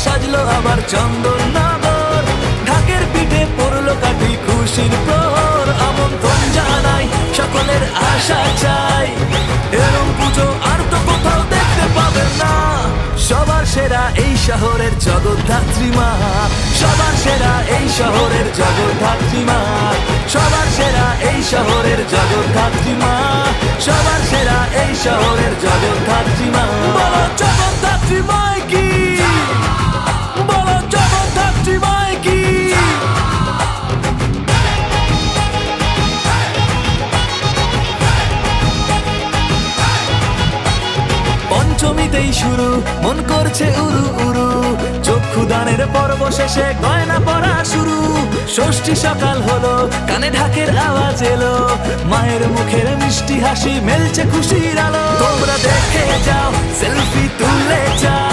সাজলো আবার চন্দননগর, ঢাকের পিঠে পড়লো কাঠি খুশির প্রহর। আমন্ত্রণ জানাই সকলের আশা চাই, এরম পুজো আর তো কোথাও দেখতে পাবেন না। সবার সেরা এই শহরের জগদ্ধাত্রী মা, সবার সেরা এই শহরের জগদ্ধাত্রী মা, সবার সেরা এই শহরের জগদ্ধাত্রী মা, সবার সেরা এই শহরের জগদ্ধাত্রী মা। বলো জগদ্ধাত্রী মায় কি, বলো জগদ্ধাত্রী মায় কি। পঞ্চমীতেই শুরু, মন করছে উরু উরু, চক্ষুদানের পর্ব শেষে গয়না পরা শুরু। ষষ্ঠী সকাল হলো, কানে ঢাকের আওয়াজ এলো, মায়ের মুখের মিষ্টি হাসি মেলছে খুশির আলো। তোমরা দেখে যাও, সেলফি তুললে যাও।